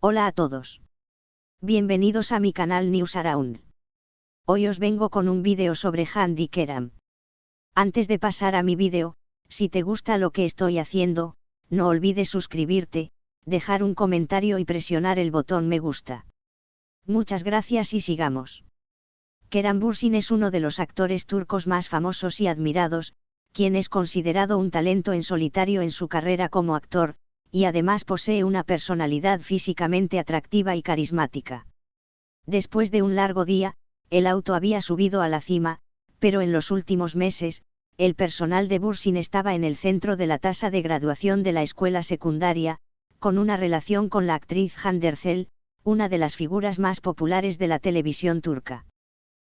Hola a todos. Bienvenidos a mi canal News Around. Hoy os vengo con un vídeo sobre Handy Keram. Antes de pasar a mi vídeo, si te gusta lo que estoy haciendo, no olvides suscribirte, dejar un comentario y presionar el botón me gusta. Muchas gracias y sigamos. Keram Bürsin es uno de los actores turcos más famosos y admirados, quien es considerado un talento en solitario en su carrera como actor, y además posee una personalidad físicamente atractiva y carismática. Después de un largo día, el auto había subido a la cima, pero en los últimos meses, el personal de Bürsin estaba en el centro de la tasa de graduación de la escuela secundaria, con una relación con la actriz Hande Erçel, una de las figuras más populares de la televisión turca.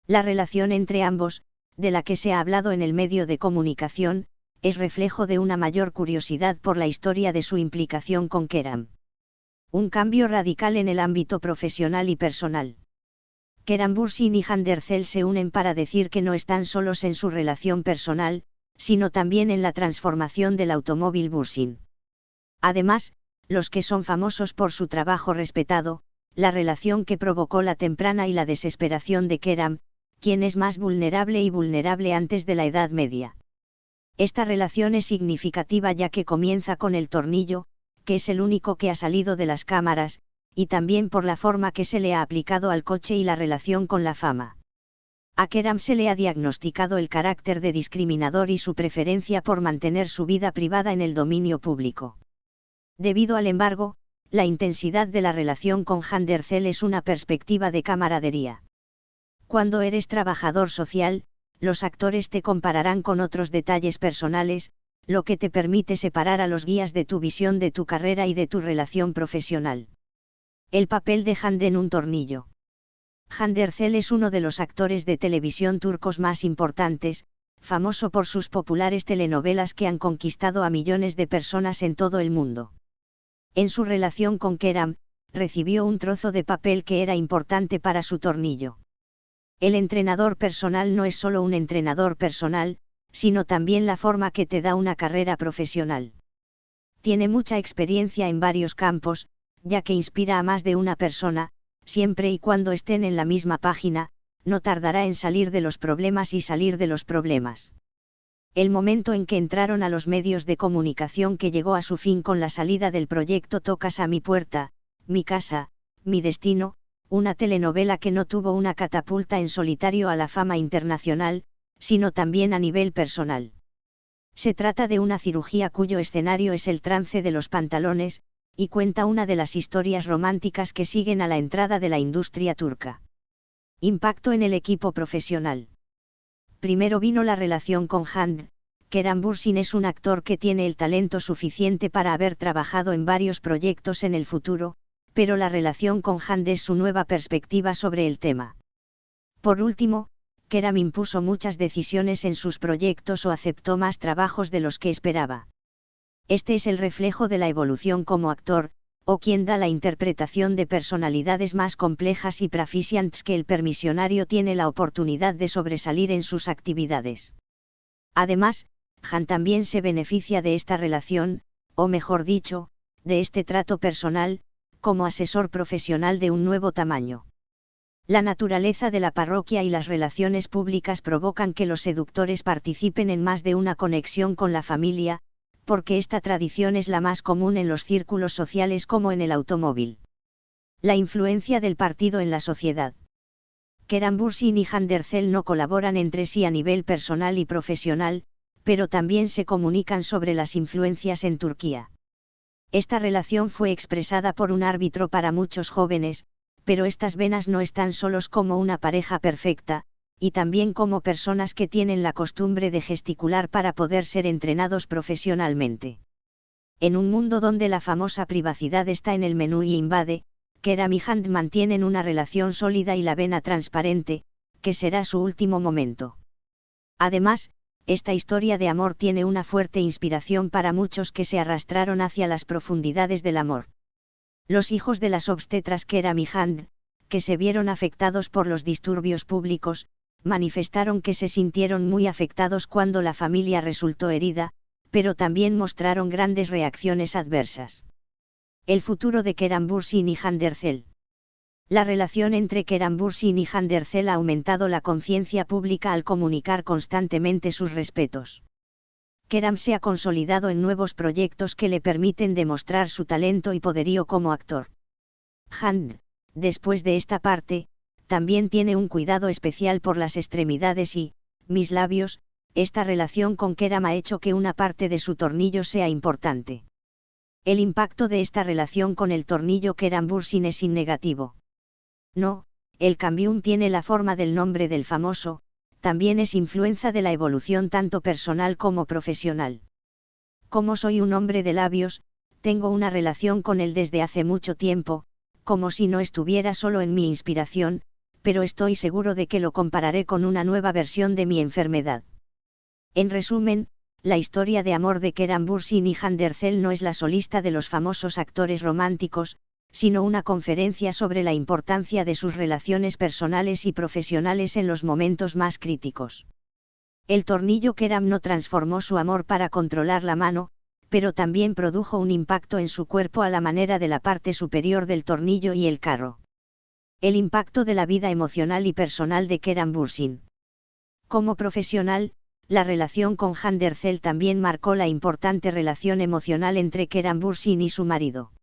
La relación entre ambos, de la que se ha hablado en el medio de comunicación, es reflejo de una mayor curiosidad por la historia de su implicación con Keram. Un cambio radical en el ámbito profesional y personal. Keram Bürsin y Hande Erçel se unen para decir que no están solos en su relación personal, sino también en la transformación del automóvil Bürsin. Además, los que son famosos por su trabajo respetado, la relación que provocó la temprana y la desesperación de Keram, quien es más vulnerable y vulnerable antes de la Edad Media. Esta relación es significativa ya que comienza con el tornillo, que es el único que ha salido de las cámaras, y también por la forma que se le ha aplicado al coche y la relación con la fama. A Keram se le ha diagnosticado el carácter de discriminador y su preferencia por mantener su vida privada en el dominio público. Debido al embargo, la intensidad de la relación con Hande Erçel es una perspectiva de camaradería. Cuando eres trabajador social, los actores te compararán con otros detalles personales, lo que te permite separar a los guías de tu visión de tu carrera y de tu relación profesional. El papel de Hande en un tornillo. Hande Erçel es uno de los actores de televisión turcos más importantes, famoso por sus populares telenovelas que han conquistado a millones de personas en todo el mundo. En su relación con Keram, recibió un trozo de papel que era importante para su tornillo. El entrenador personal no es solo un entrenador personal, sino también la forma que te da una carrera profesional. Tiene mucha experiencia en varios campos, ya que inspira a más de una persona, siempre y cuando estén en la misma página, no tardará en salir de los problemas y salir de los problemas. El momento en que entraron a los medios de comunicación que llegó a su fin con la salida del proyecto Tocas a mi puerta, mi casa, mi destino, una telenovela que no tuvo una catapulta en solitario a la fama internacional, sino también a nivel personal. Se trata de una cirugía cuyo escenario es el trance de los pantalones, y cuenta una de las historias románticas que siguen a la entrada de la industria turca. Impacto en el equipo profesional. Primero vino la relación con Hande. Keram Bürsin es un actor que tiene el talento suficiente para haber trabajado en varios proyectos en el futuro, pero la relación con Hande es su nueva perspectiva sobre el tema. Por último, Keram impuso muchas decisiones en sus proyectos o aceptó más trabajos de los que esperaba. Este es el reflejo de la evolución como actor, o quien da la interpretación de personalidades más complejas y proficientes que el permisionario tiene la oportunidad de sobresalir en sus actividades. Además, Han también se beneficia de esta relación, o mejor dicho, de este trato personal, como asesor profesional de un nuevo tamaño. La naturaleza de la parroquia y las relaciones públicas provocan que los seductores participen en más de una conexión con la familia, porque esta tradición es la más común en los círculos sociales como en el automóvil. La influencia del partido en la sociedad. Keram Bürsin y Hande Erçel no colaboran entre sí a nivel personal y profesional, pero también se comunican sobre las influencias en Turquía. Esta relación fue expresada por un árbitro para muchos jóvenes, pero estas venas no están solos como una pareja perfecta, y también como personas que tienen la costumbre de gesticular para poder ser entrenados profesionalmente. En un mundo donde la famosa privacidad está en el menú y invade, Keram y Hande mantienen una relación sólida y la vena transparente, que será su último momento. Además, esta historia de amor tiene una fuerte inspiración para muchos que se arrastraron hacia las profundidades del amor. Los hijos de las obstetras Keram y Hande, que se vieron afectados por los disturbios públicos, manifestaron que se sintieron muy afectados cuando la familia resultó herida, pero también mostraron grandes reacciones adversas. El futuro de Kerem Bürsin y Hande Erçel. La relación entre Kerem Bürsin y Hande Erçel ha aumentado la conciencia pública al comunicar constantemente sus respetos. Kerem se ha consolidado en nuevos proyectos que le permiten demostrar su talento y poderío como actor. Hande, después de esta parte, también tiene un cuidado especial por las extremidades y, mis labios, esta relación con Kerem ha hecho que una parte de su tornillo sea importante. El impacto de esta relación con el tornillo Kerem Bürsin es innegativo. No, el cambium tiene la forma del nombre del famoso, también es influencia de la evolución tanto personal como profesional. Como soy un hombre de labios, tengo una relación con él desde hace mucho tiempo, como si no estuviera solo en mi inspiración, pero estoy seguro de que lo compararé con una nueva versión de mi enfermedad. En resumen, la historia de amor de Kerem Bürsin y Hande Erçel no es la solista de los famosos actores románticos, sino una conferencia sobre la importancia de sus relaciones personales y profesionales en los momentos más críticos. El tornillo Kerem no transformó su amor para controlar la mano, pero también produjo un impacto en su cuerpo a la manera de la parte superior del tornillo y el carro. El impacto de la vida emocional y personal de Kerem Bürsin. Como profesional, la relación con Hande Erçel también marcó la importante relación emocional entre Kerem Bürsin y su marido.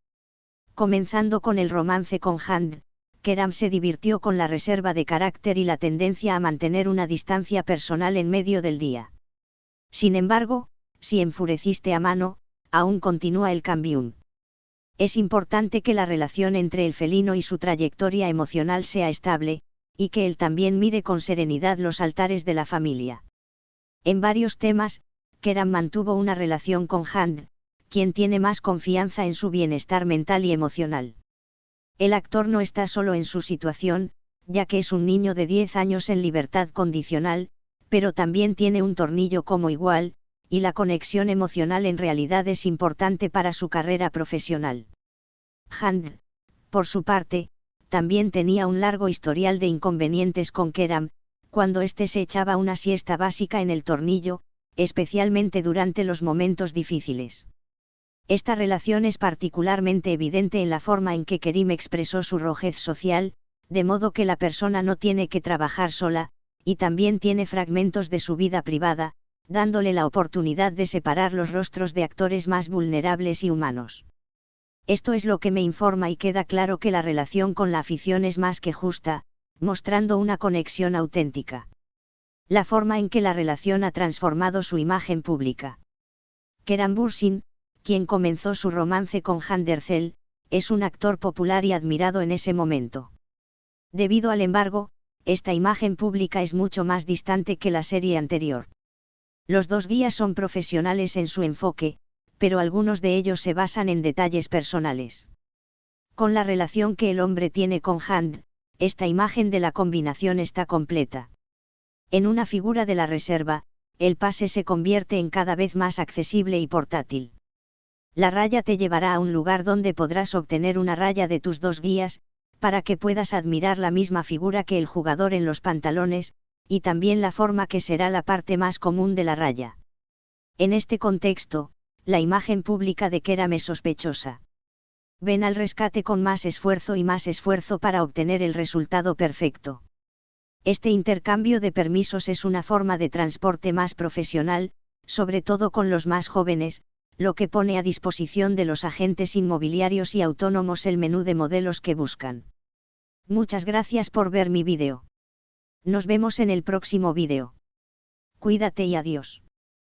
Comenzando con el romance con Hande, Kerem se divirtió con la reserva de carácter y la tendencia a mantener una distancia personal en medio del día. Sin embargo, si enfureciste a mano, aún continúa el cambium. Es importante que la relación entre el felino y su trayectoria emocional sea estable, y que él también mire con serenidad los altares de la familia. En varios temas, Kerem mantuvo una relación con Hande, quien tiene más confianza en su bienestar mental y emocional. El actor no está solo en su situación, ya que es un niño de 10 años en libertad condicional, pero también tiene un tornillo como igual, y la conexión emocional en realidad es importante para su carrera profesional. Hande, por su parte, también tenía un largo historial de inconvenientes con Kerem, cuando éste se echaba una siesta básica en el tornillo, especialmente durante los momentos difíciles. Esta relación es particularmente evidente en la forma en que Kerem expresó su rojez social, de modo que la persona no tiene que trabajar sola, y también tiene fragmentos de su vida privada, dándole la oportunidad de separar los rostros de actores más vulnerables y humanos. Esto es lo que me informa y queda claro que la relación con la afición es más que justa, mostrando una conexión auténtica. La forma en que la relación ha transformado su imagen pública. Kerem Bürsin, quien comenzó su romance con Hande Erçel, es un actor popular y admirado en ese momento. Debido al embargo, esta imagen pública es mucho más distante que la serie anterior. Los dos guías son profesionales en su enfoque, pero algunos de ellos se basan en detalles personales. Con la relación que el hombre tiene con Hande, esta imagen de la combinación está completa. En una figura de la reserva, el pase se convierte en cada vez más accesible y portátil. La raya te llevará a un lugar donde podrás obtener una raya de tus dos guías, para que puedas admirar la misma figura que el jugador en los pantalones, y también la forma que será la parte más común de la raya. En este contexto, la imagen pública de Kerem es sospechosa. Ven al rescate con más esfuerzo para obtener el resultado perfecto. Este intercambio de permisos es una forma de transporte más profesional, sobre todo con los más jóvenes, lo que pone a disposición de los agentes inmobiliarios y autónomos el menú de modelos que buscan. Muchas gracias por ver mi vídeo. Nos vemos en el próximo vídeo. Cuídate y adiós.